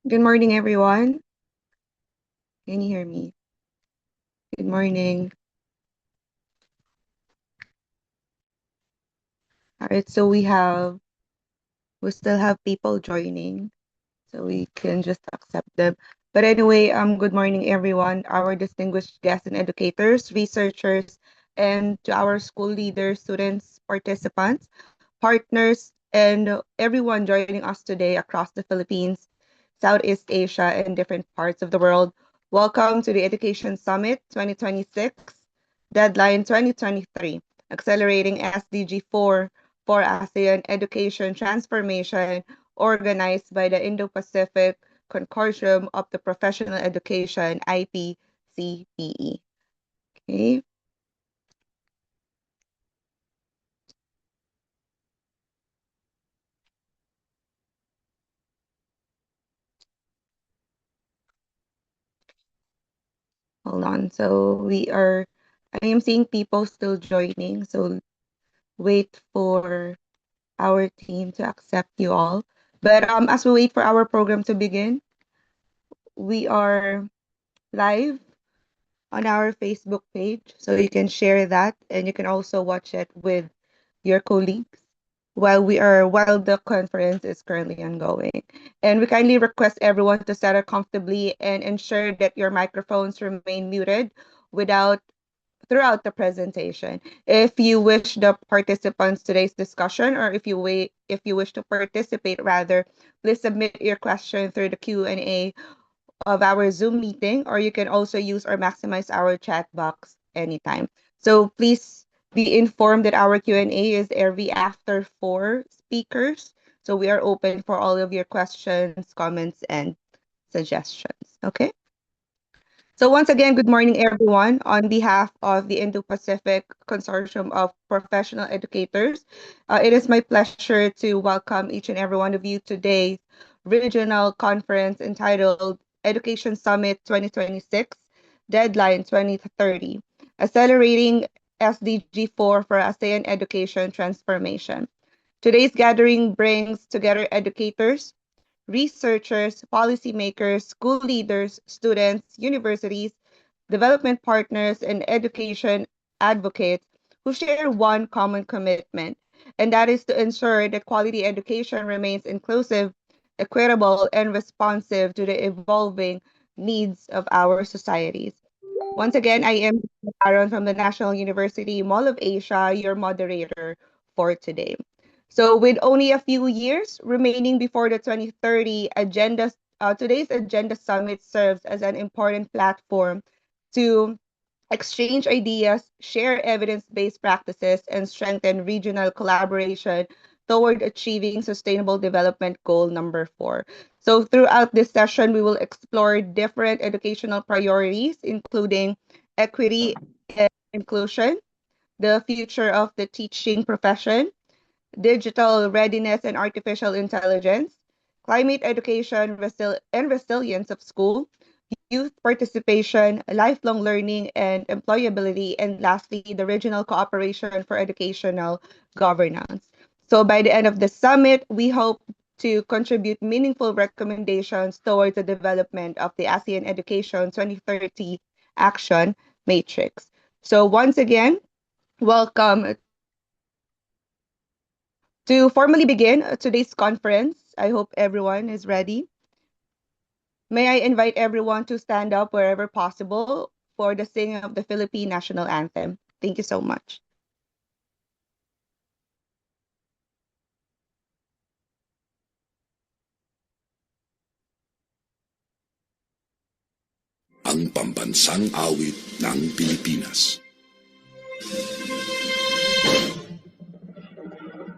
Good morning, everyone. Can you hear me? Good morning. All right, so we still have people joining, so we can just accept them. But anyway, good morning, everyone, our distinguished guests and educators, researchers, and to our school leaders, students, participants, partners, and everyone joining us today across the Philippines, Southeast Asia, and different parts of the world. Welcome to the Education Summit 2026, Deadline 2023, Accelerating SDG 4 for ASEAN Education Transformation, organized by the Indo-Pacific Consortium of the Professional Education, IPCPE. Okay. Hold on. I am seeing people still joining, so wait for our team to accept you all. But as we wait for our program to begin, we are live on our Facebook page, so you can share that and you can also watch it with your colleagues while the conference is currently ongoing. And we kindly request everyone to settle comfortably and ensure that your microphones remain muted without throughout the presentation. If you wish the participants today's discussion, or if you wish to participate rather, please submit your question through the Q&A of our Zoom meeting, or you can also use or maximize our chat box anytime. So please be informed that our Q&A is every after 4 speakers. So we are open for all of your questions, comments, and suggestions. Okay? So once again, good morning, everyone. On behalf of the Indo-Pacific Consortium of Professional Educators, it is my pleasure to welcome each and every one of you to today's regional conference entitled Education Summit 2026, Deadline 2030, Accelerating SDG 4 for ASEAN Education Transformation. Today's gathering brings together educators, researchers, policymakers, school leaders, students, universities, development partners, and education advocates who share one common commitment, and that is to ensure that quality education remains inclusive, equitable, and responsive to the evolving needs of our societies. Once again, I am Aaron from the National University Mall of Asia, your moderator for today. So, with only a few years remaining before the 2030 agenda, today's Agenda Summit serves as an important platform to exchange ideas, share evidence based practices, and strengthen regional collaboration toward achieving Sustainable Development Goal number 4. So, throughout this session, we will explore different educational priorities, including equity and inclusion, the future of the teaching profession, digital readiness and artificial intelligence, climate education and resilience of school, youth participation, lifelong learning and employability, and lastly, the regional cooperation for educational governance. So by the end of the summit, we hope to contribute meaningful recommendations towards the development of the ASEAN Education 2030 Action Matrix. So once again, welcome to formally begin today's conference. I hope everyone is ready. May I invite everyone to stand up wherever possible for the singing of the Philippine National Anthem. Thank you so much. Ang pambansang awit ng Pilipinas.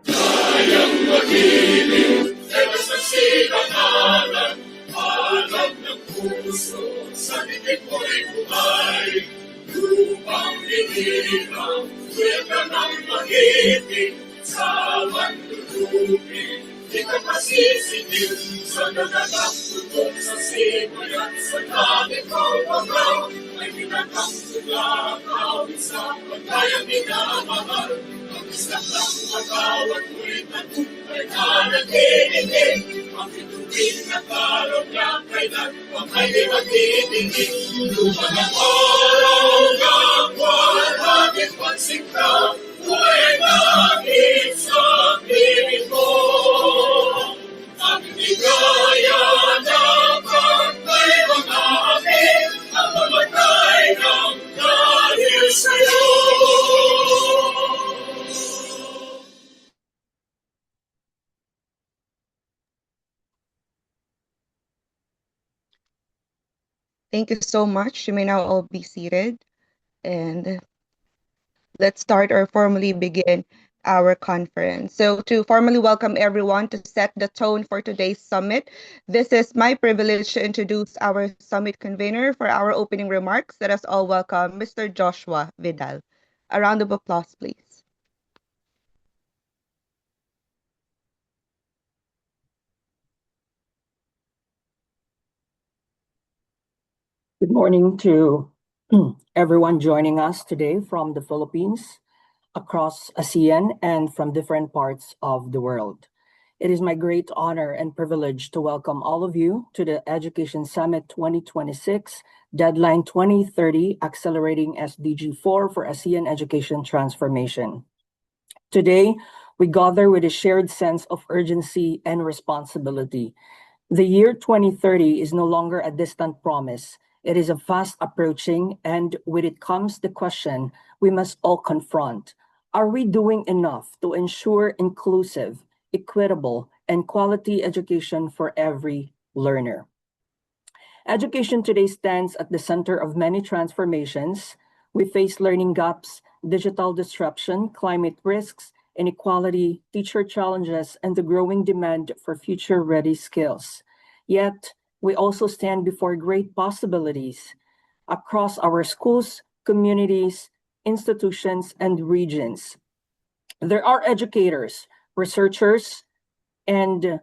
Kayang magiliw, ewas na sinakalan, alam ng puso, sa titik mo'y buhay. Lupang hinirang, kuya ka ng magiting, sa manlulupin, di ka masisitil, sa nagagang tutok sa simulan, sa langit ko magaw, ay pinagkaksulang awit sa pagkayang minamahal. Ang isang lang matawag mo'y tagumpay ka nagiging, ang bituin na kalong na kailan ang ay di magtitingin. Lupa ng araw na buwan, bakit pagsikta, buhay langit sa piling ko. Ang ligaya na pagkay mga amin, ang mamatay ng dahil sa'yo. Thank you so much. You may now all be seated, and let's start or formally begin our conference. So to formally welcome everyone to set the tone for today's summit, this is my privilege to introduce our summit convener for our opening remarks. Let us all welcome Mr. Joshua Vidal. A round of applause, please. Good morning to everyone joining us today from the Philippines, across ASEAN, and from different parts of the world. It is my great honor and privilege to welcome all of you to the Education Summit 2026, Deadline 2030, Accelerating SDG 4 for ASEAN Education Transformation. Today, we gather with a shared sense of urgency and responsibility. The year 2030 is no longer a distant promise. It is a fast approaching, and with it comes the question we must all confront. Are we doing enough to ensure inclusive, equitable, and quality education for every learner? Education today stands at the center of many transformations. We face learning gaps, digital disruption, climate risks, inequality, teacher challenges, and the growing demand for future-ready skills. Yet, we also stand before great possibilities across our schools, communities, institutions, and regions. There are educators, researchers, and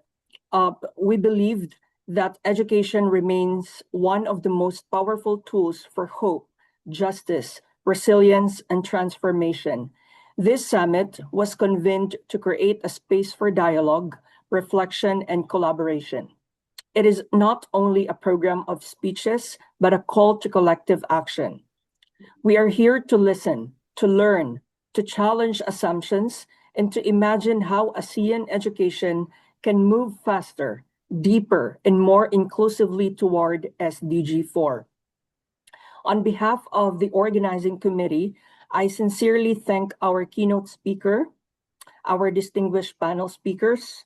we believe that education remains one of the most powerful tools for hope, justice, resilience, and transformation. This summit was convened to create a space for dialogue, reflection, and collaboration. It is not only a program of speeches, but a call to collective action. We are here to listen, to learn, to challenge assumptions, and to imagine how ASEAN education can move faster, deeper, and more inclusively toward SDG 4. On behalf of the organizing committee, I sincerely thank our keynote speaker, our distinguished panel speakers,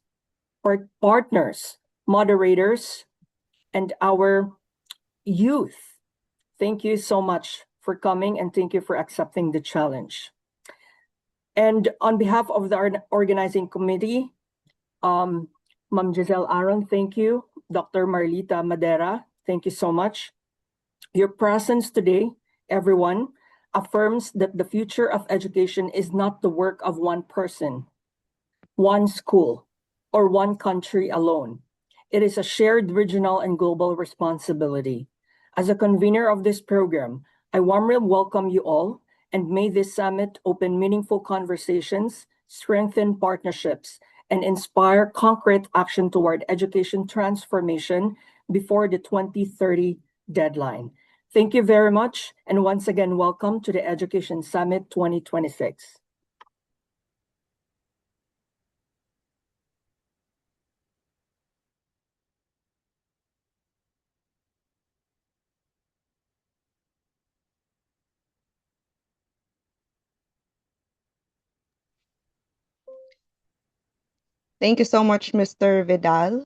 our partners, moderators, and our youth. Thank you so much for coming, and thank you for accepting the challenge. And on behalf of the organizing committee, Ma'am Giselle Aaron, thank you. Dr. Marlita Madera, thank you so much. Your presence today, everyone, affirms that the future of education is not the work of one person, one school, or one country alone. It is a shared regional and global responsibility. As a convener of this program, I warmly welcome you all, and may this summit open meaningful conversations, strengthen partnerships, and inspire concrete action toward education transformation before the 2030 deadline. Thank you very much, and once again, welcome to the Education Summit 2026. Thank you so much, Mr. Vidal,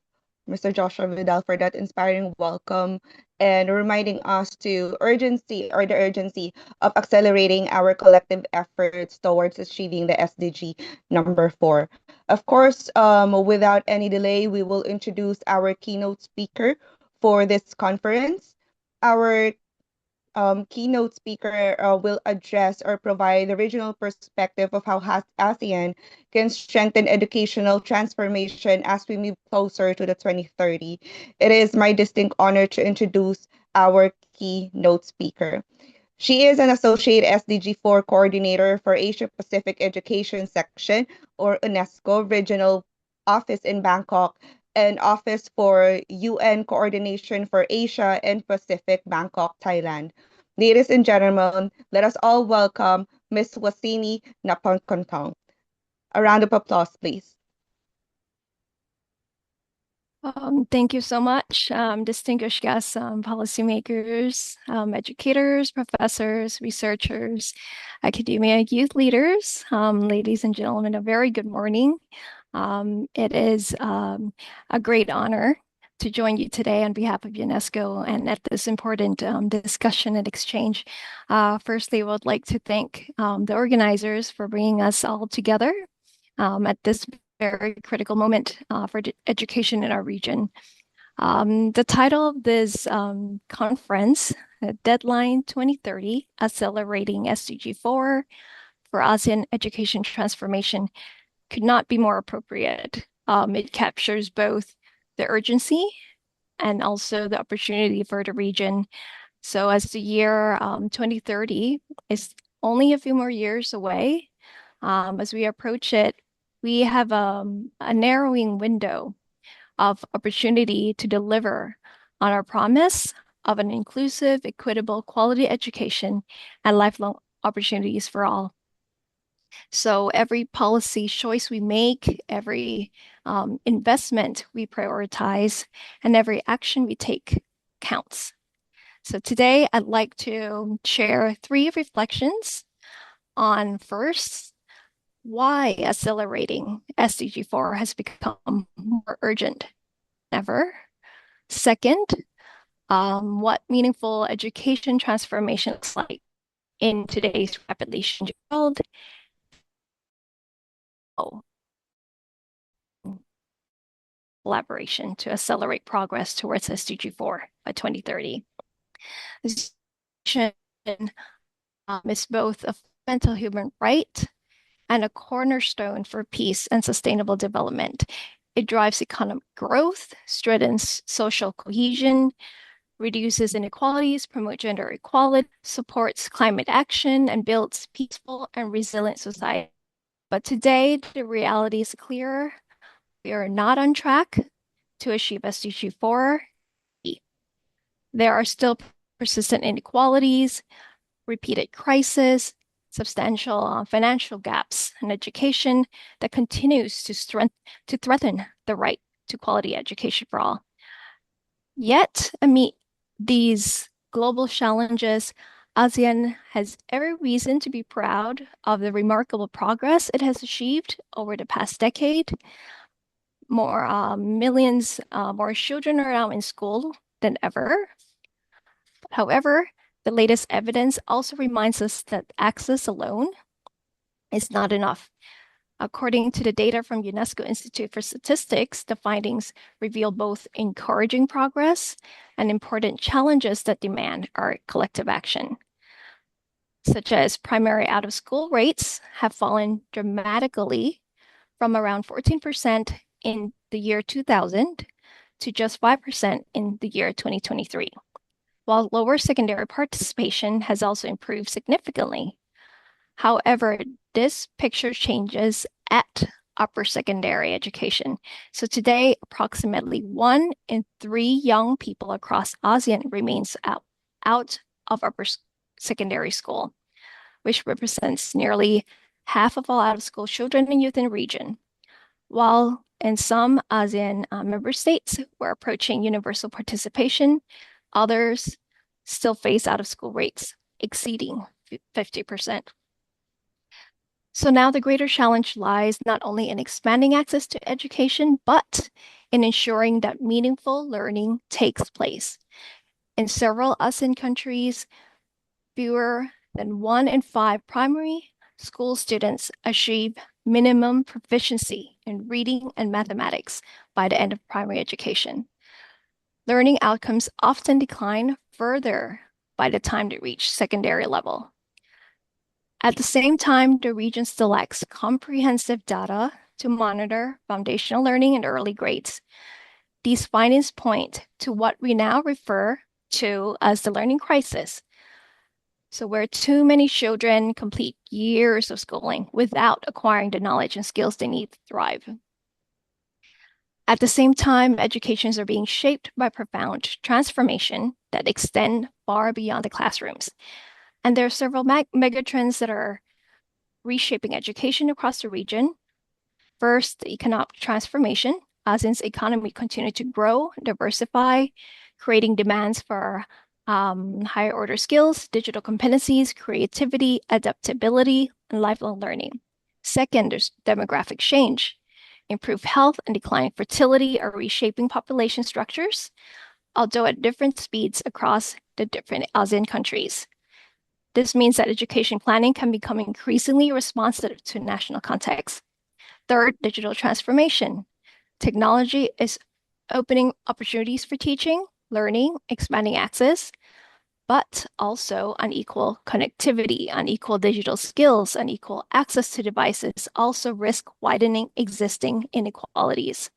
Mr. Joshua Vidal, for that inspiring welcome and reminding us to the urgency of accelerating our collective efforts towards achieving the SDG number 4. Of course, without any delay, we will introduce our keynote speaker for this conference. Our keynote speaker will address or provide the regional perspective of how ASEAN can strengthen educational transformation as we move closer to the 2030. It is my distinct honor to introduce our keynote speaker. She is an Associate SDG 4 Coordinator for Asia Pacific Education Section, or UNESCO Regional Office in Bangkok, and Office for UN Coordination for Asia and Pacific, Bangkok, Thailand. Ladies and gentlemen, let us all welcome Ms. Wasini Napankontong. A round of applause, please. Thank you so much, distinguished guests, policymakers, educators, professors, researchers, academia, youth leaders, ladies and gentlemen, a very good morning. It is a great honor to join you today on behalf of UNESCO and at this important discussion and exchange. Firstly, I would like to thank the organizers for bringing us all together at this very critical moment for education in our region. The title of this conference, Deadline 2030, Accelerating SDG 4 for ASEAN Education Transformation, could not be more appropriate. It captures both the urgency and also the opportunity for the region. So as the year 2030 is only a few more years away, as we approach it, we have a narrowing window of opportunity to deliver on our promise of an inclusive, equitable, quality education and lifelong opportunities for all. So every policy choice we make, every investment we prioritize, and every action we take counts. So today I'd like to share 3 reflections on first, why accelerating SDG 4 has become more urgent than ever. Second, what meaningful education transformation looks like in today's rapidly changing world. Collaboration to accelerate progress towards SDG 4 by 2030. This is both a fundamental human right and a cornerstone for peace and sustainable development. It drives economic growth, strengthens social cohesion, reduces inequalities, promotes gender equality, supports climate action, and builds peaceful and resilient society. But today, the reality is clear. We are not on track to achieve SDG 4. There are still persistent inequalities, repeated crises, substantial financial gaps in education that continues to threaten the right to quality education for all. Yet, amid these global challenges, ASEAN has every reason to be proud of the remarkable progress it has achieved over the past decade. Millions more children are now in school than ever. However, the latest evidence also reminds us that access alone is not enough. According to the data from UNESCO Institute for Statistics, the findings reveal both encouraging progress and important challenges that demand our collective action, such as primary out-of-school rates have fallen dramatically from around 14% in the year 2000 to just 5% in the year 2023, while lower secondary participation has also improved significantly. However, this picture changes at upper secondary education. So today, approximately 1 in 3 young people across ASEAN remains out of upper secondary school, which represents nearly half of all out-of-school children and youth in the region. While in some ASEAN member states, we're approaching universal participation, others still face out-of-school rates exceeding 50%. So now the greater challenge lies not only in expanding access to education, but in ensuring that meaningful learning takes place. In several ASEAN countries, fewer than 1 in 5 primary school students achieve minimum proficiency in reading and mathematics by the end of primary education. Learning outcomes often decline further by the time they reach secondary level. At the same time, the region still lacks comprehensive data to monitor foundational learning in early grades. These findings point to what we now refer to as the learning crisis. So where too many children complete years of schooling without acquiring the knowledge and skills they need to thrive. At the same time, educations are being shaped by profound transformation that extend far beyond the classrooms. And there are several megatrends that are reshaping education across the region. First, the economic transformation. ASEAN's economy continued to grow, diversify, creating demands for higher order skills, digital competencies, creativity, adaptability, and lifelong learning. Second, there's demographic change. Improved health and declining fertility are reshaping population structures, although at different speeds across the different ASEAN countries. This means that education planning can become increasingly responsive to national context. Third, digital transformation. Technology is opening opportunities for teaching, learning, expanding access, but also unequal connectivity, unequal digital skills, unequal access to devices also risk widening existing inequalities.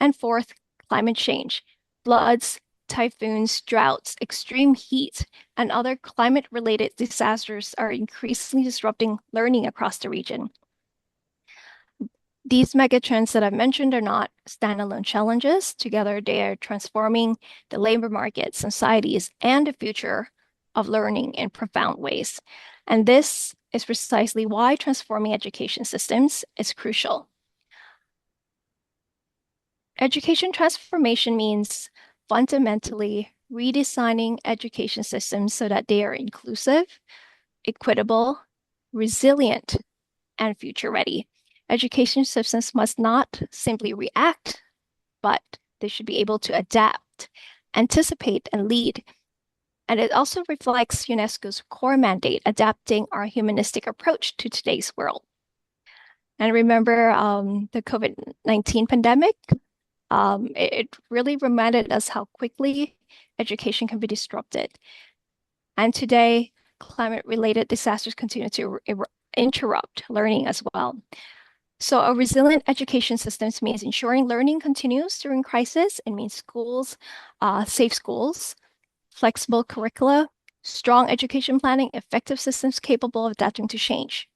And fourth, climate change. Floods, typhoons, droughts, extreme heat, and other climate-related disasters are increasingly disrupting learning across the region. These megatrends that I've mentioned are not standalone challenges. Together, they are transforming the labor market, societies, and the future of learning in profound ways. And this is precisely why transforming education systems is crucial. Education transformation means fundamentally redesigning education systems so that they are inclusive, equitable, resilient, and future ready. Education systems must not simply react, but they should be able to adapt, anticipate, and lead. And it also reflects UNESCO's core mandate, adapting our humanistic approach to today's world. And remember the COVID-19 pandemic? It really reminded us how quickly education can be disrupted. And today, climate-related disasters continue to interrupt learning as well. So a resilient education system means ensuring learning continues during crisis. It means schools, safe schools, flexible curricula, strong education planning, effective systems capable of adapting to change.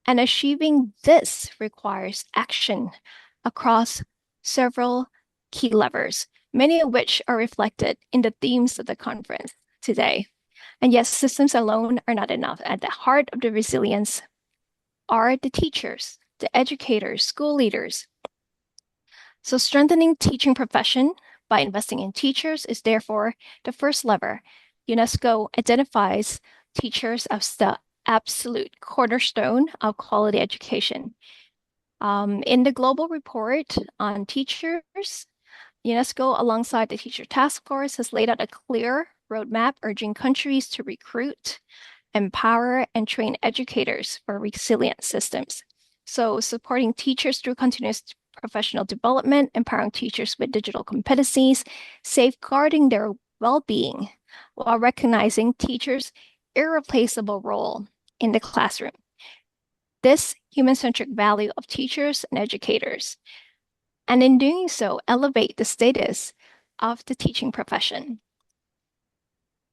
And achieving this requires action across several key levers, many of which are reflected in the themes of the conference today. And yes, systems alone are not enough. At the heart of the resilience are the teachers, the educators, school leaders. So strengthening teaching profession by investing in teachers is therefore the first lever. UNESCO identifies teachers as the absolute cornerstone of quality education. In the global report on teachers, UNESCO, alongside the Teacher Task Force, has laid out a clear roadmap urging countries to recruit, empower, and train educators for resilient systems. So supporting teachers through continuous professional development, empowering teachers with digital competencies, safeguarding their well-being, while recognizing teachers' irreplaceable role in the classroom. This human-centric value of teachers and educators, and in doing so, elevate the status of the teaching profession.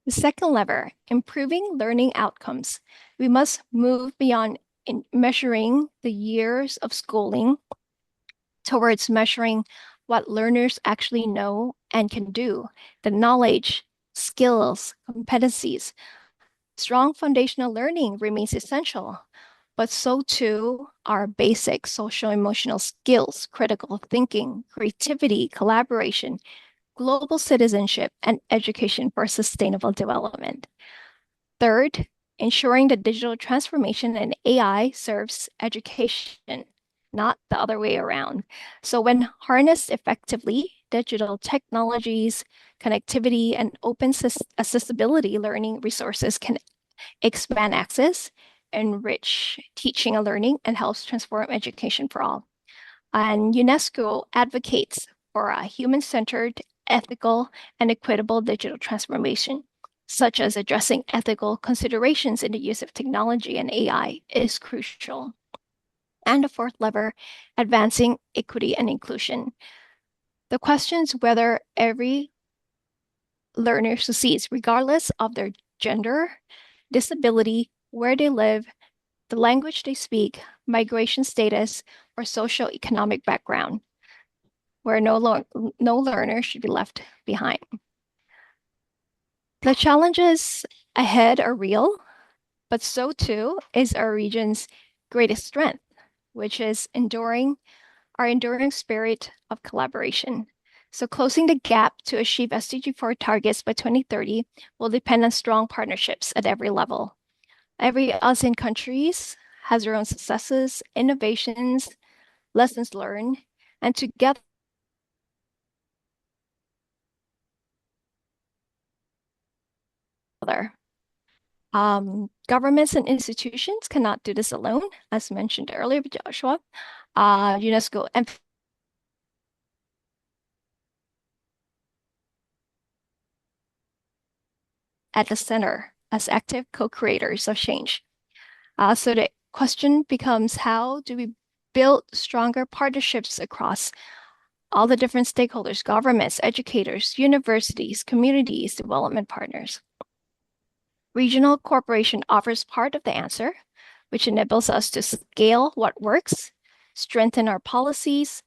The second lever, improving learning outcomes. We must move beyond measuring the years of schooling towards measuring what learners actually know and can do, the knowledge, skills, competencies. Strong foundational learning remains essential, but so too are basic social emotional skills, critical thinking, creativity, collaboration, global citizenship, and education for sustainable development. Third, ensuring that digital transformation and AI serves education, not the other way around. So when harnessed effectively, digital technologies, connectivity, and open accessibility learning resources can expand access, enrich teaching and learning, and helps transform education for all. And UNESCO advocates for a human-centered, ethical, and equitable digital transformation, such as addressing ethical considerations in the use of technology and AI is crucial. And the fourth lever, advancing equity and inclusion. The questions whether every learner succeeds, regardless of their gender, disability, where they live, the language they speak, migration status, or socioeconomic background. where no learner should be left behind. The challenges ahead are real, but so too is our region's greatest strength, which is our enduring spirit of collaboration. So closing the gap to achieve SDG 4 targets by 2030 will depend on strong partnerships at every level. Every ASEAN countries has their own successes, innovations, lessons learned, and together governments and institutions cannot do this alone, as mentioned earlier by Joshua. UNESCO at the center as active co-creators of change. So the question becomes, how do we build stronger partnerships across all the different stakeholders, governments, educators, universities, communities, development partners? Regional cooperation offers part of the answer, which enables us to scale what works, strengthen our policies,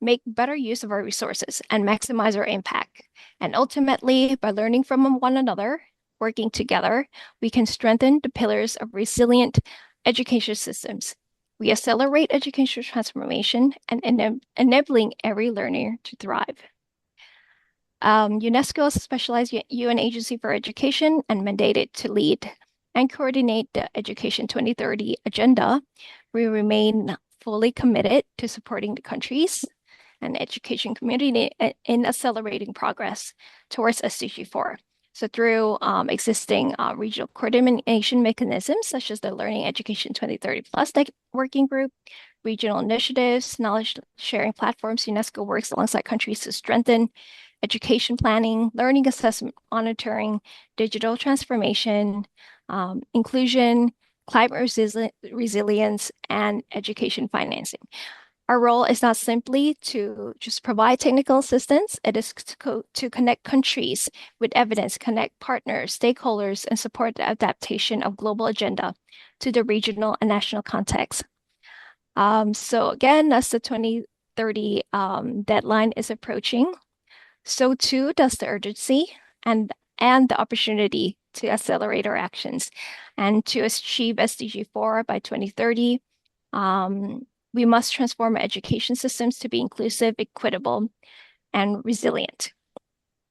make better use of our resources, and maximize our impact. And ultimately, by learning from one another, working together, we can strengthen the pillars of resilient education systems. We accelerate educational transformation and enabling every learner to thrive. UNESCO is a specialized UN agency for education and mandated to lead and coordinate the Education 2030 agenda. We remain fully committed to supporting the countries and education community in accelerating progress towards SDG 4. So through existing regional coordination mechanisms, such as the Learning Education 2030 Plus Working Group, regional initiatives, knowledge sharing platforms, UNESCO works alongside countries to strengthen education planning, learning assessment monitoring, digital transformation, inclusion, climate resilience, and education financing. Our role is not simply to just provide technical assistance, it is to connect countries with evidence, connect partners, stakeholders, and support the adaptation of global agenda to the regional and national context. So again, as the 2030 deadline is approaching, so too does the urgency and the opportunity to accelerate our actions. And to achieve SDG 4 by 2030, we must transform our education systems to be inclusive, equitable, and resilient.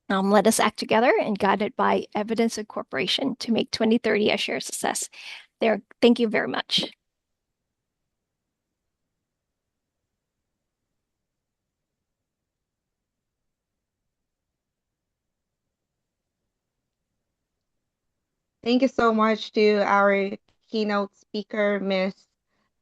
Let us act together and guided by evidence and cooperation to make 2030 a shared success. Thank you very much. Thank you so much to our keynote speaker, Miss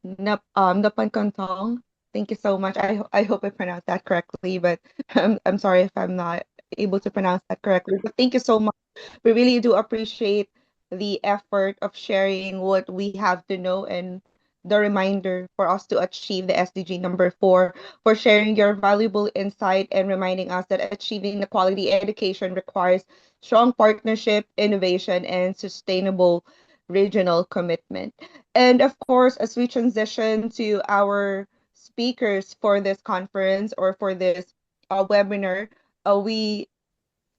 Napan Kontong. Thank you so much. I hope I pronounced that correctly, but I'm sorry if I'm not able to pronounce that correctly. But thank you so much. We really do appreciate the effort of sharing what we have to know and the reminder for us to achieve the SDG number 4, for sharing your valuable insight and reminding us that achieving the quality education requires strong partnership, innovation, and sustainable regional commitment. And of course, as we transition to our speakers for this conference or for this webinar, we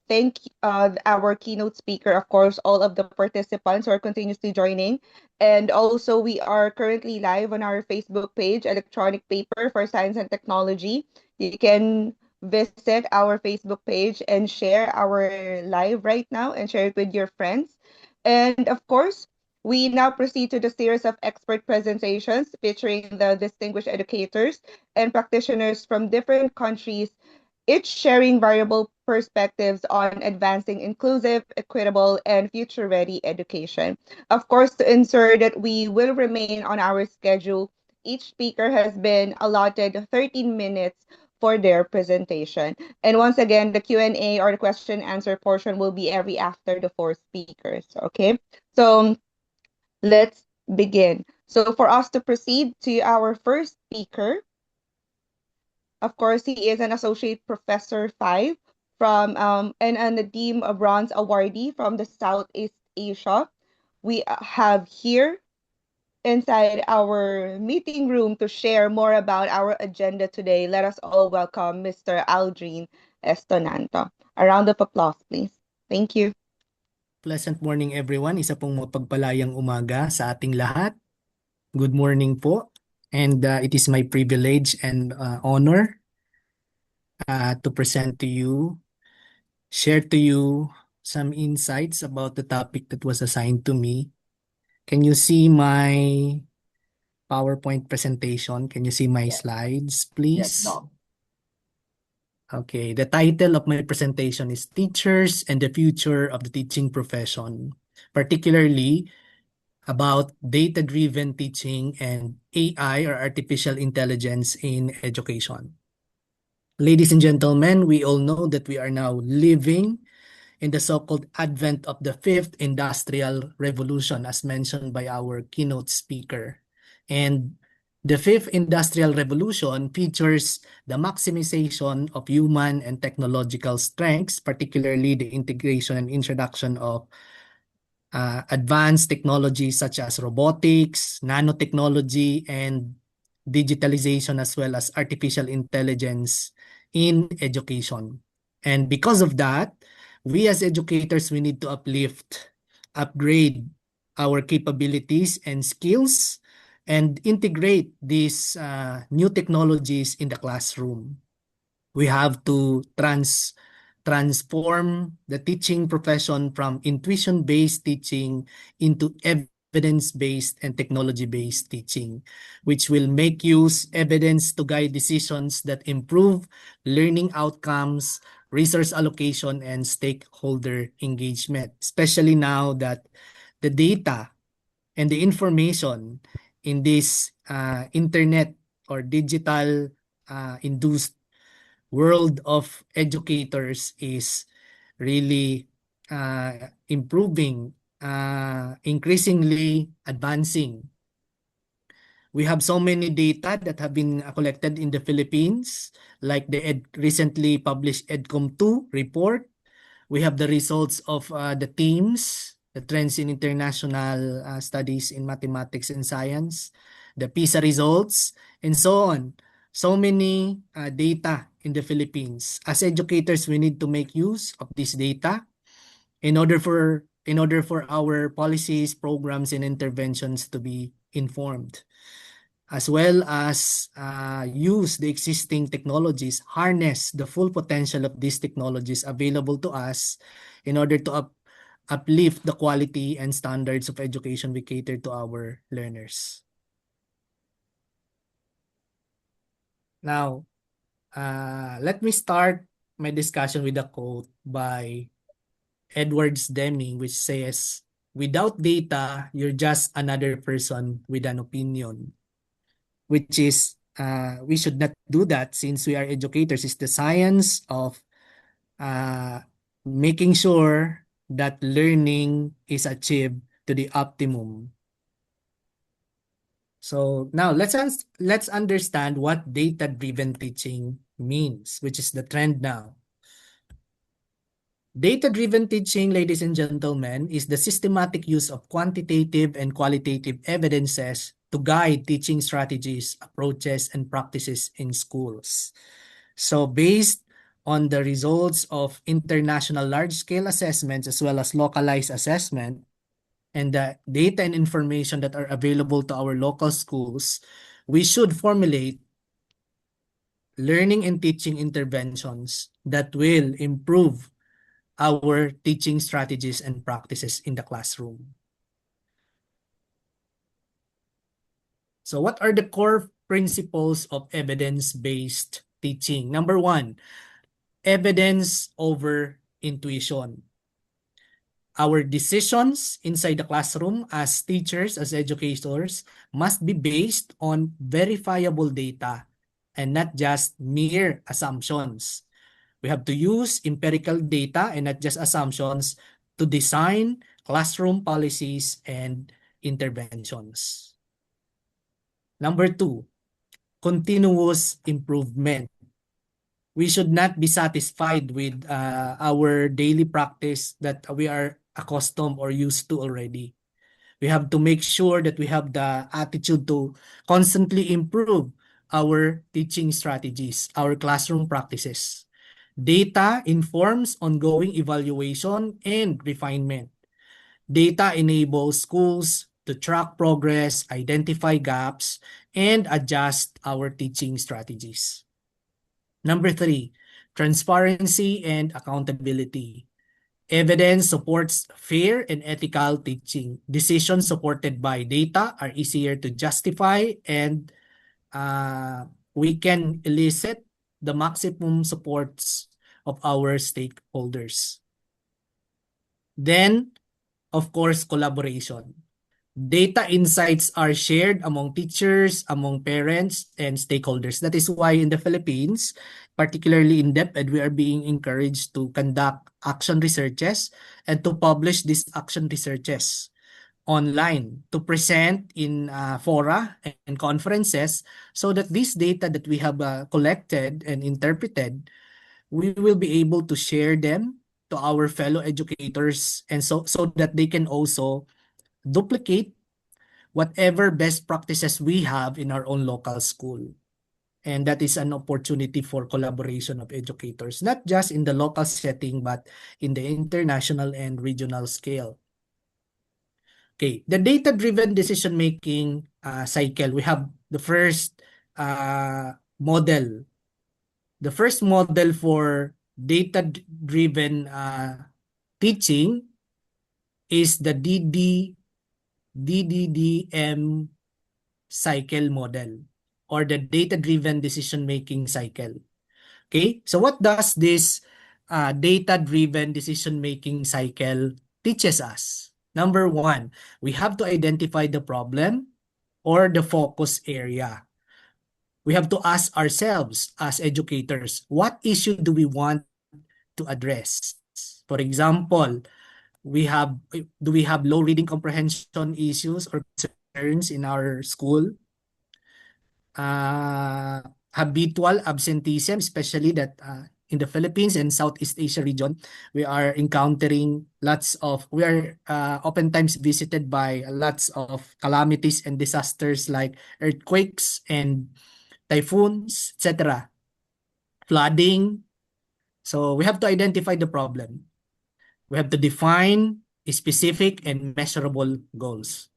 thank our keynote speaker, of course, all of the participants who are continuously joining. And also, we are currently live on our Facebook page, Electronic Paper for Science and Technology. You can visit our Facebook page and share our live right now and share it with your friends. And of course, we now proceed to the series of expert presentations featuring the distinguished educators and practitioners from different countries, each sharing variable perspectives on advancing inclusive, equitable, and future ready education. Of course, to ensure that we will remain on our schedule, each speaker has been allotted 13 minutes for their presentation. And once again, the Q&A or the question answer portion will be every after the 4 speakers. Okay, so let's begin. So for us to proceed to our first speaker, of course, he is an associate professor 5 from and a Dean of Bronze awardee from the Southeast Asia. We have here inside our meeting room to share more about our agenda today. Let us all welcome Mr. Aldrin Estonanto. A round of applause, please. Thank you. Pleasant morning everyone. Isa pong mapagpalayang umaga sa ating lahat. Good morning po. And it is my privilege and honor to present to you, share to you some insights about the topic that was assigned to me. Can you see my PowerPoint presentation? Can you see my slides, please? Yes, Doc. Okay, the title of my presentation is Teachers and the Future of the Teaching Profession, particularly about data-driven teaching and AI or artificial intelligence in education. Ladies and gentlemen, we all know that we are now living in the so-called advent of the fifth industrial revolution, as mentioned by our keynote speaker. And the fifth industrial revolution features the maximization of human and technological strengths, particularly the integration and introduction of advanced technologies such as robotics, nanotechnology, and digitalization, as well as artificial intelligence in education. And because of that, we as educators, we need to upgrade our capabilities and skills and integrate these new technologies in the classroom. We have to transform the teaching profession from intuition-based teaching into evidence-based and technology-based teaching, which will make use evidence to guide decisions that improve learning outcomes, resource allocation, and stakeholder engagement, especially now that the data and the information in this internet or digital induced world of educators is really improving, increasingly advancing. We have so many data that have been collected in the Philippines, like the recently published EDCOM2 report. We have the results of the teams, the trends in international studies in mathematics and science, the PISA results, and so on. So many data in the Philippines. As educators, we need to make use of this data in order for our policies, programs, and interventions to be informed, as well as use the existing technologies, harness the full potential of these technologies available to us in order to uplift the quality and standards of education we cater to our learners. Now, let me start my discussion with a quote by Edwards Deming, which says, "Without data, you're just another person with an opinion," which is we should not do that, since we are educators. It's the science of making sure that learning is achieved to the optimum. So now let's understand what data-driven teaching means, which is the trend now. Data-driven teaching, ladies and gentlemen, is the systematic use of quantitative and qualitative evidences to guide teaching strategies, approaches, and practices in schools. So based on the results of international large-scale assessments as well as localized assessment, and the data and information that are available to our local schools, we should formulate learning and teaching interventions that will improve our teaching strategies and practices in the classroom. So what are the core principles of evidence-based teaching? Number one, evidence over intuition. Our decisions inside the classroom as teachers, as educators, must be based on verifiable data and not just mere assumptions. We have to use empirical data and not just assumptions to design classroom policies and interventions. Number two, continuous improvement. We should not be satisfied with our daily practice that we are accustomed or used to already. We have to make sure that we have the attitude to constantly improve our teaching strategies, our classroom practices. Data informs ongoing evaluation and refinement. Data enables schools to track progress, identify gaps, and adjust our teaching strategies. Number 3, transparency and accountability. Evidence supports fair and ethical teaching. Decisions supported by data are easier to justify, and we can elicit the maximum supports of our stakeholders. Then, of course, collaboration. Data insights are shared among teachers, among parents, and stakeholders. That is why in the Philippines, particularly in DepEd, we are being encouraged to conduct action researches and to publish these action researches online, to present in fora and conferences, so that this data that we have collected and interpreted, we will be able to share them to our fellow educators, and so that they can also duplicate whatever best practices we have in our own local school. And that is an opportunity for collaboration of educators, not just in the local setting, but in the international and regional scale. Okay, the data-driven decision-making cycle, we have the first model. The first model for data-driven teaching is the DDDM cycle model, or the data-driven decision-making cycle. Okay, so what does this data-driven decision-making cycle teaches us? Number 1, we have to identify the problem or the focus area. We have to ask ourselves as educators, what issue do we want to address? For example, do we have low reading comprehension issues or concerns in our school? Habitual absenteeism, especially that in the Philippines and Southeast Asia region, we are encountering we are oftentimes visited by lots of calamities and disasters like earthquakes and typhoons, etc. Flooding. So we have to identify the problem. We have to define specific and measurable goals.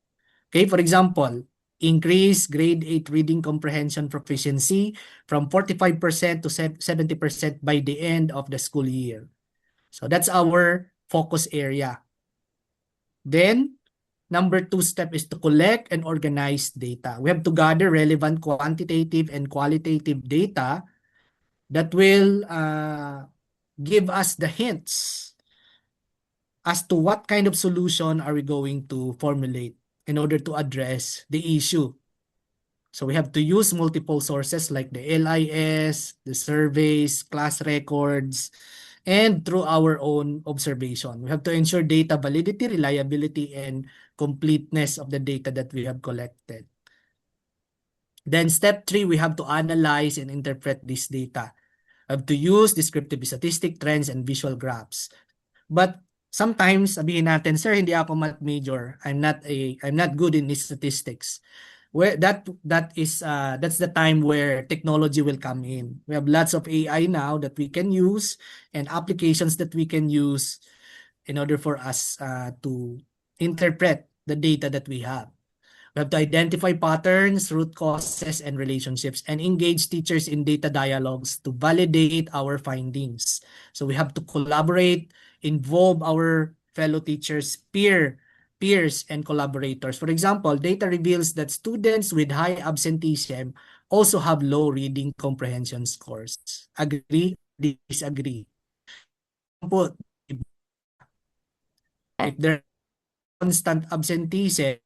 Okay, for example, increase grade 8 reading comprehension proficiency from 45% to 70% by the end of the school year. So that's our focus area. Then, number 2 step is to collect and organize data. We have to gather relevant quantitative and qualitative data that will give us the hints as to what kind of solution are we going to formulate in order to address the issue. So we have to use multiple sources like the LIS, the surveys, class records, and through our own observation. We have to ensure data validity, reliability, and completeness of the data that we have collected. Then step 3, we have to analyze and interpret this data. We have to use descriptive statistic, trends, and visual graphs. But sometimes sabihin natin, sir, hindi ako math major. I'm not good in statistics. Where that's the time where technology will come in. We have lots of AI now that we can use and applications that we can use in order for us to interpret the data that we have. We have to identify patterns, root causes, and relationships, and engage teachers in data dialogues to validate our findings. So we have to collaborate, involve our fellow teachers, peers, and collaborators. For example, data reveals that students with high absenteeism also have low reading comprehension scores. Agree? Disagree? If there constant absenteeism,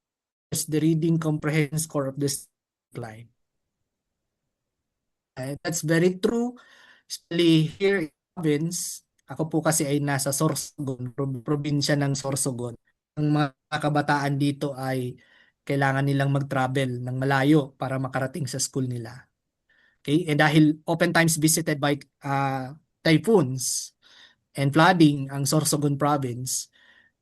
the reading comprehension score of the decline. That's very true. Especially here in province, ako po kasi ay nasa Sorsogon, probinsya ng Sorsogon. Ang mga kabataan dito ay kailangan nilang mag-travel ng malayo para makarating sa school nila. Okay? And dahil oftentimes visited by typhoons and flooding ang Sorsogon province,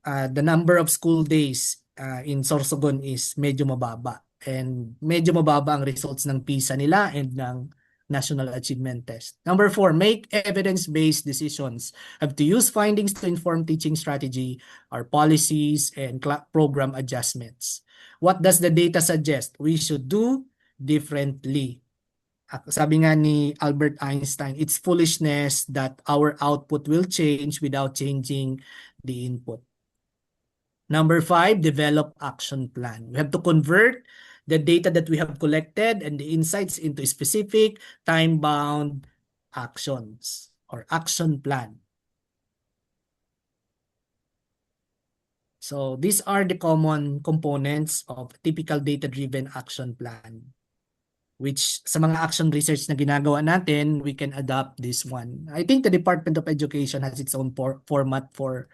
the number of school days in Sorsogon is medyo mababa. And medyo mababa ang results ng PISA nila and ng National Achievement Test. Number 4, make evidence-based decisions. Have to use findings to inform teaching strategy, our policies, and program adjustments. What does the data suggest? We should do differently. Sabi nga ni Albert Einstein, it's foolishness that our output will change without changing the input. Number 5, develop action plan. We have to convert the data that we have collected and the insights into specific time-bound actions or action plan. So these are the common components of typical data-driven action plan, which sa mga action research na ginagawa natin, we can adopt this one. I think the Department of Education has its own format for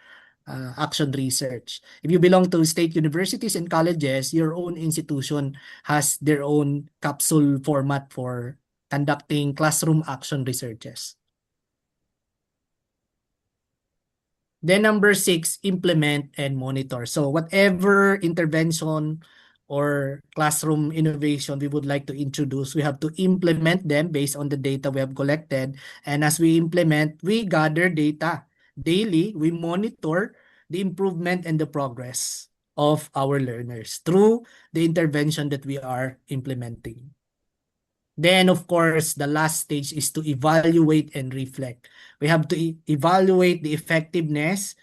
action research. If you belong to state universities and colleges, your own institution has their own capsule format for conducting classroom action researches. Then number 6, implement and monitor. So whatever intervention or classroom innovation we would like to introduce, we have to implement them based on the data we have collected. And as we implement, we gather data. Daily, we monitor the improvement and the progress of our learners through the intervention that we are implementing. Then, of course, the last stage is to evaluate and reflect. We have to evaluate the effectiveness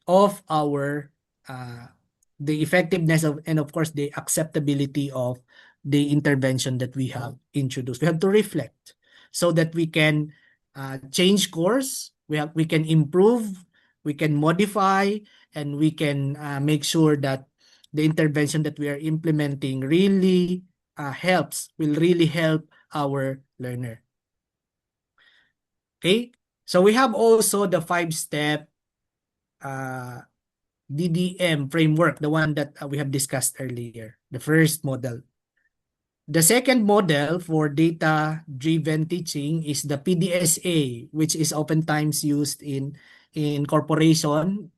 of our, and of course, the acceptability of the intervention that we have introduced. We have to reflect so that we can change course, we can improve, we can modify, and we can make sure that the intervention that we are implementing really will really help our learner. Okay, so we have also the 5-step DDM framework, the one that we have discussed earlier, the first model. The second model for data-driven teaching is the PDSA, which is oftentimes used in corporation,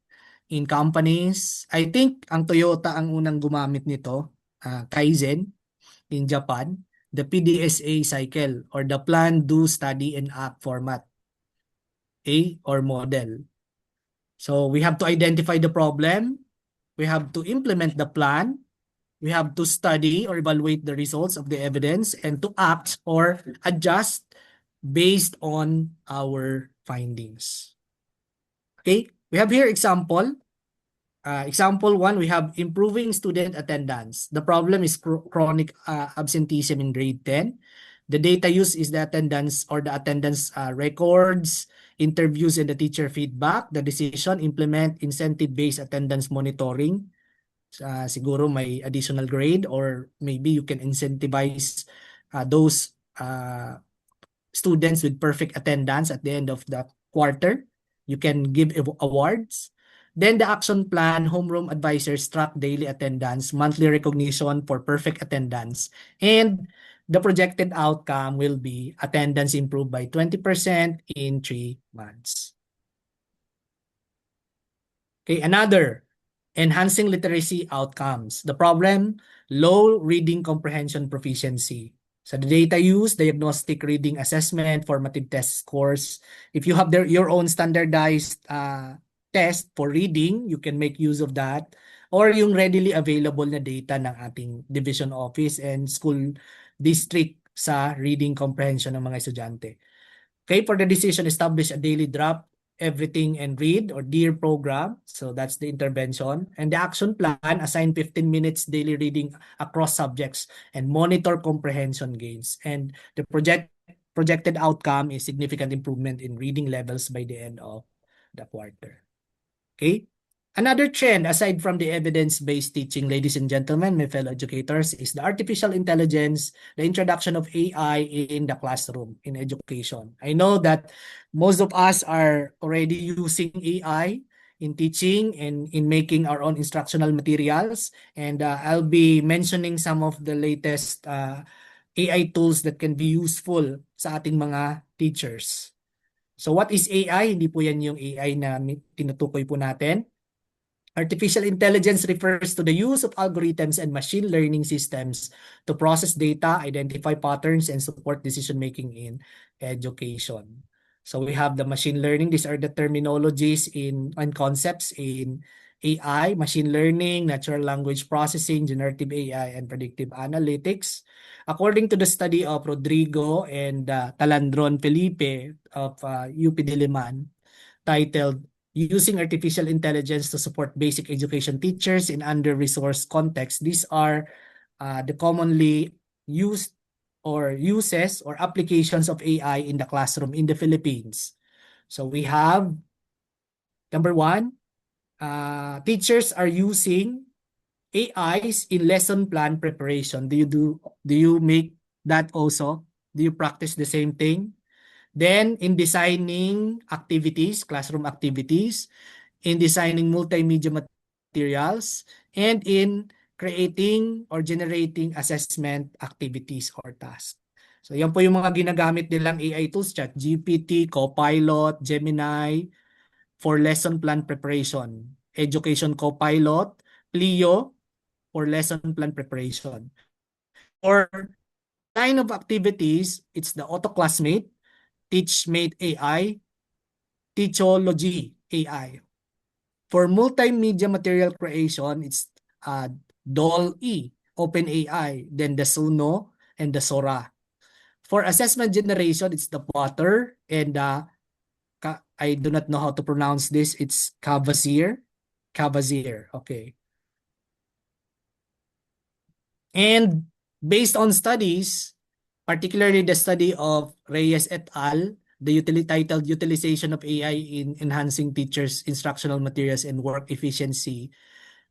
in companies. I think ang Toyota ang unang gumamit nito, Kaizen in Japan, the PDSA cycle or the plan, do, study, and act format, or model. So we have to identify the problem, we have to implement the plan, we have to study or evaluate the results of the evidence, and to act or adjust based on our findings. Okay, we have here example. Example 1, we have improving student attendance. The problem is chronic absenteeism in grade 10. The data used is the attendance or the attendance records, interviews, and the teacher feedback. The decision, implement incentive-based attendance monitoring. Siguro may additional grade, or maybe you can incentivize those students with perfect attendance at the end of the quarter. You can give awards. Then the action plan, homeroom advisors track daily attendance, monthly recognition for perfect attendance, and the projected outcome will be attendance improved by 20% in 3 months. Okay, another, enhancing literacy outcomes. The problem, low reading comprehension proficiency. So the data used, diagnostic reading assessment, formative test scores. If you have your own standardized test for reading, you can make use of that. Or yung readily available na data ng ating division office and school district sa reading comprehension ng mga estudyante. Okay, for the decision, establish a daily drop everything and read or DEAR program. So that's the intervention. And the action plan, assign 15 minutes daily reading across subjects and monitor comprehension gains. And the projected outcome is significant improvement in reading levels by the end of the quarter. Okay. Another trend, aside from the evidence-based teaching, ladies and gentlemen, my fellow educators, is the artificial intelligence, the introduction of AI in the classroom, in education. I know that most of us are already using AI in teaching and in making our own instructional materials. And I'll be mentioning some of the latest AI tools that can be useful sa ating mga teachers. So what is AI? Hindi po yan yung AI na tinutukoy po natin. Artificial intelligence refers to the use of algorithms and machine learning systems to process data, identify patterns, and support decision-making in education. So we have the machine learning. These are the terminologies and concepts in AI, machine learning, natural language processing, generative AI, and predictive analytics. According to the study of Rodrigo and Talandron Felipe of UP Diliman, titled Using Artificial Intelligence to Support Basic Education Teachers in Under-Resourced Contexts. These are the commonly used or uses or applications of AI in the classroom in the Philippines. So we have, number one, teachers are using AIs in lesson plan preparation. Do you make that also? Do you practice the same thing? Then in designing activities, classroom activities, in designing multimedia materials, and in creating or generating assessment activities or tasks. So yan po yung mga ginagamit nilang AI tools, ChatGPT, Copilot, Gemini for lesson plan preparation, Education Copilot, Plio for lesson plan preparation. For line of activities, it's the AutoClassmate, TeachMate AI, Teachology AI. For multimedia material creation, it's DALL-E, OpenAI, then the Suno and the Sora. For assessment generation, it's the Potter and I do not know how to pronounce this. It's Cavazir. Okay. And based on studies, particularly the study of Reyes et al., titled Utilization of AI in Enhancing Teachers' Instructional Materials and Work Efficiency.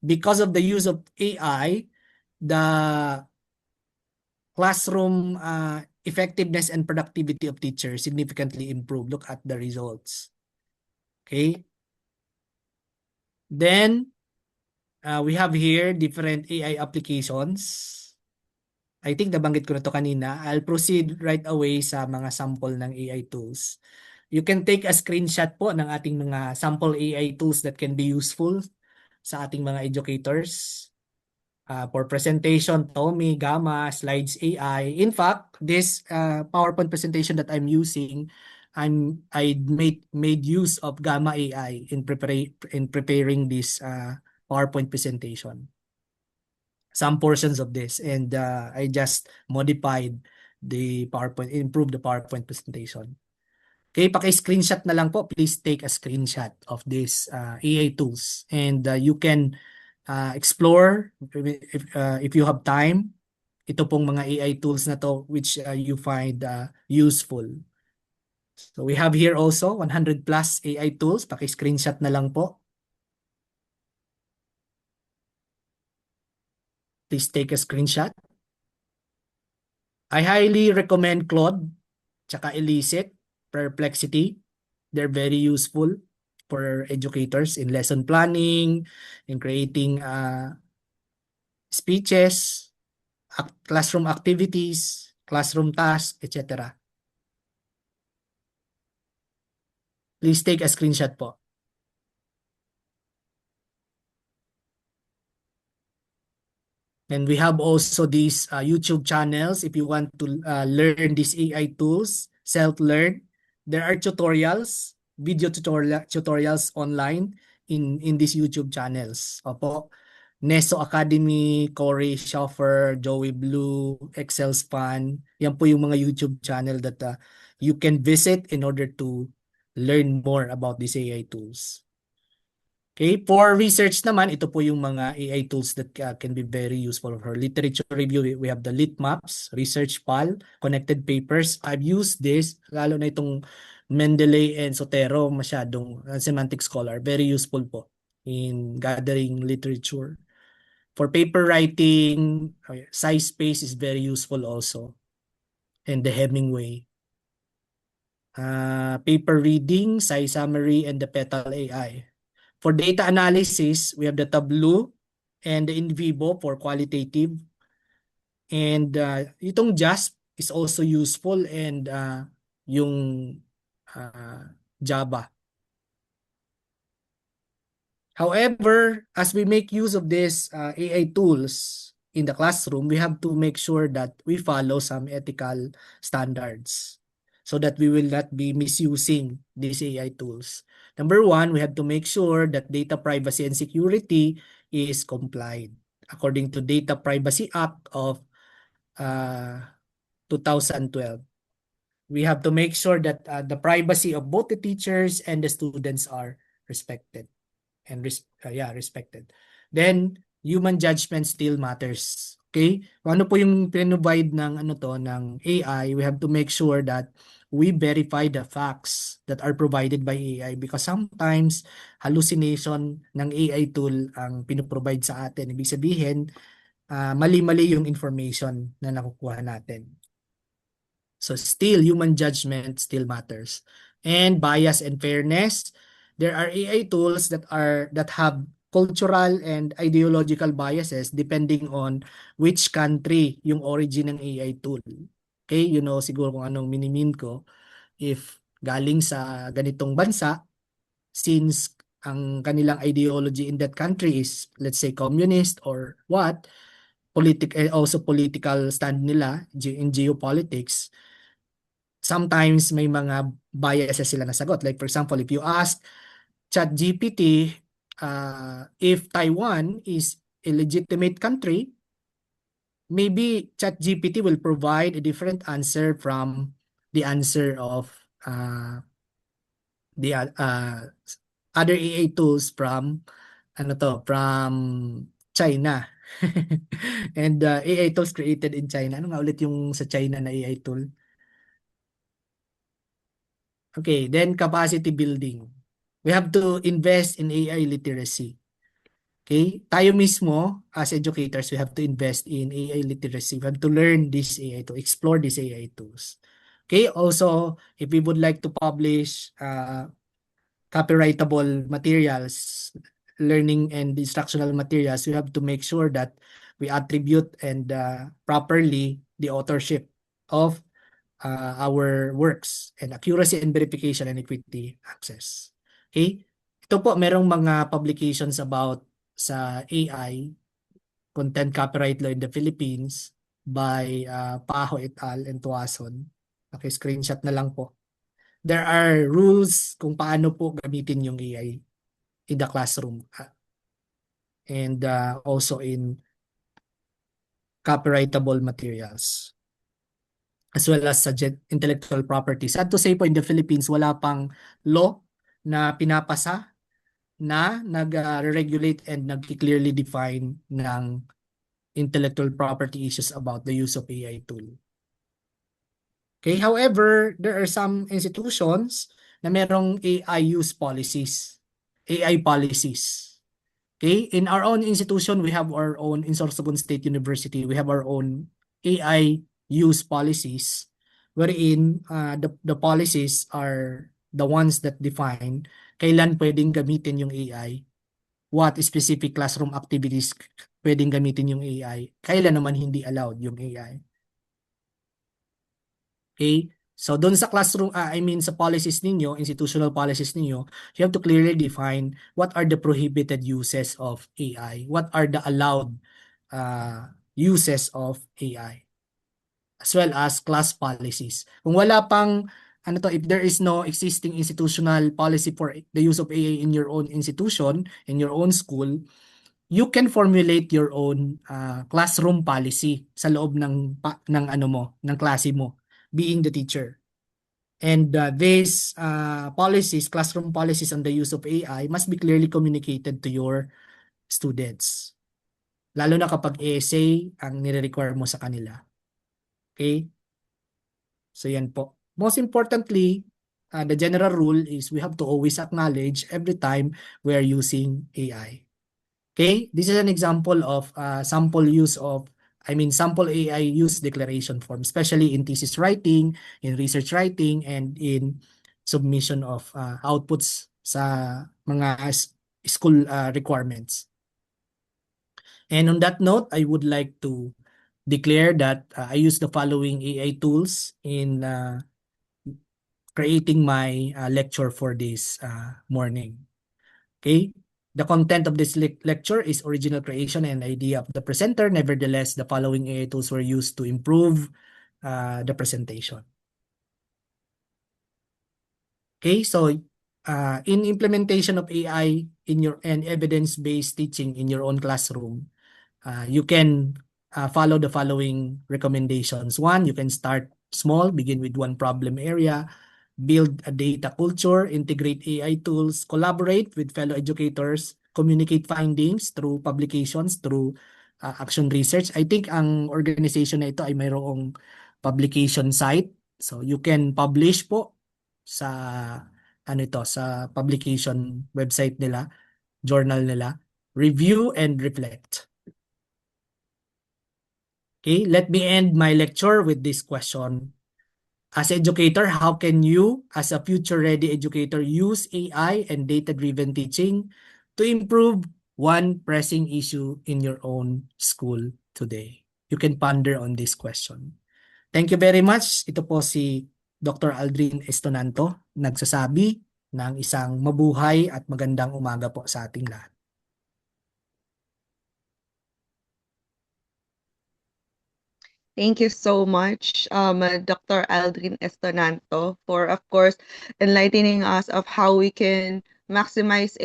Because of the use of AI, the classroom effectiveness and productivity of teachers significantly improved. Look at the results. Okay. Then, we have here different AI applications. I think nabanggit ko na to kanina. I'll proceed right away sa mga sample ng AI tools. You can take a screenshot po ng ating mga sample AI tools that can be useful sa ating mga educators. For presentation, Tomi, Gamma, Slides AI. In fact, this PowerPoint presentation that I'm using, I made use of Gamma AI in preparing this PowerPoint presentation. Some portions of this, and I just modified the PowerPoint, improved the PowerPoint presentation. Okay, paki-screenshot na lang po. Please take a screenshot of this AI tools, and you can explore if you have time. Ito pong mga AI tools na to which you find useful. So we have here also 100 plus AI tools. Paki-screenshot na lang po. Please take a screenshot. I highly recommend Claude, tsaka Elicit, Perplexity. They're very useful for educators in lesson planning, in creating speeches, classroom activities, classroom tasks, etc. Please take a screenshot po. And we have also these YouTube channels. If you want to learn these AI tools, self-learn, there are tutorials, video tutorials online in these YouTube channels. Opo. Neso Academy, Corey Schoffer, Joey Blue, Excel Span. Yan po yung mga YouTube channel that you can visit in order to learn more about these AI tools. Okay, for research naman, ito po yung mga AI tools that can be very useful for literature review. We have the Litmaps, ResearchPal, Connected Papers. I've used this, lalo na itong Mendeley and Sotero, masyadong semantic scholar. Very useful po in gathering literature. For paper writing, SciSpace is very useful also. And the Hemingway. Paper reading, SciSummary, and the Petal AI. For data analysis, we have the Tableau and the InVivo for qualitative. And itong JASP is also useful, and yung Java. However, as we make use of these AI tools in the classroom, we have to make sure that we follow some ethical standards so that we will not be misusing these AI tools. Number one, we have to make sure that data privacy and security is complied according to Data Privacy Act of 2012. We have to make sure that the privacy of both the teachers and the students are respected and respected. Then human judgment still matters. Okay? Kung ano po yung provide ng ng AI, we have to make sure that we verify the facts that are provided by AI because sometimes hallucination ng AI tool ang pinoprovide sa atin. Ibig sabihin, mali-mali yung information na nakukuha natin. So still, human judgment still matters. And bias and fairness, there are AI tools that have cultural and ideological biases depending on which country yung origin ng AI tool. Okay, you know siguro kung anong minimin ko. If galing sa ganitong bansa, since ang kanilang ideology in that country is, let's say, communist or what, also political stand nila in geopolitics, sometimes may mga biases sila na sagot. Like for example, if you ask ChatGPT if Taiwan is a legitimate country, maybe ChatGPT will provide a different answer from the answer of the other AI tools from from China. And AI tools created in China. Ano nga ulit yung sa China na AI tool? Okay, then capacity building. We have to invest in AI literacy. Okay? Tayo mismo, as educators, we have to invest in AI literacy. We have to learn this AI, to explore these AI tools. Okay? Also, if we would like to publish copyrightable materials, learning and instructional materials, we have to make sure that we attribute and properly the authorship of our works and accuracy and verification and equity access. Okay? Ito po, merong mga publications about sa AI, content copyright law in the Philippines by Paho et al. And Tuason. Okay, screenshot na lang po. There are rules kung paano po gamitin yung AI in the classroom and also in copyrightable materials, as well as intellectual property. Sad to say po, in the Philippines, wala pang law na pinapasa na nag-regulate and nag-clearly define ng intellectual property issues about the use of AI tool. Okay, however, there are some institutions na merong AI use policies, AI policies. Okay, in our own institution, we have our own, in Sorsogon State University, we have our own AI use policies wherein the policies are the ones that define kailan pwedeng gamitin yung AI, what specific classroom activities pwedeng gamitin yung AI, kailan naman hindi allowed yung AI. Okay? So doon sa classroom, sa policies ninyo, institutional policies ninyo, you have to clearly define what are the prohibited uses of AI, what are the allowed uses of AI, as well as class policies. Kung wala pang if there is no existing institutional policy for the use of AI in your own institution, in your own school, you can formulate your own classroom policy sa loob ng klase mo, being the teacher. And these policies, classroom policies on the use of AI must be clearly communicated to your students. Lalo na kapag essay ang nire-require mo sa kanila. Okay? So yan po. Most importantly, the general rule is we have to always acknowledge every time we are using AI. Okay? This is an example of sample AI use declaration form, especially in thesis writing, in research writing, and in submission of outputs sa mga school requirements. And on that note, I would like to declare that I use the following AI tools in creating my lecture for this morning. Okay? The content of this lecture is original creation and idea of the presenter. Nevertheless, the following AI tools were used to improve the presentation. Okay, so in implementation of AI in your and evidence-based teaching in your own classroom, you can follow the following recommendations. One, you can start small, begin with one problem area, build a data culture, integrate AI tools, collaborate with fellow educators, communicate findings through publications, through action research. I think ang organization na ito ay mayroong publication site. So you can publish po sa sa publication website nila, journal nila, review and reflect. Okay, let me end my lecture with this question. As an educator, how can you, as a future-ready educator, use AI and data-driven teaching to improve one pressing issue in your own school today? You can ponder on this question. Thank you very much. Ito po si Dr. Aldrin Estonanto, nagsasabi ng isang mabuhay at magandang umaga po sa ating lahat. Thank you so much, Dr. Aldrin Estonanto, for, of course, enlightening us of how we can maximize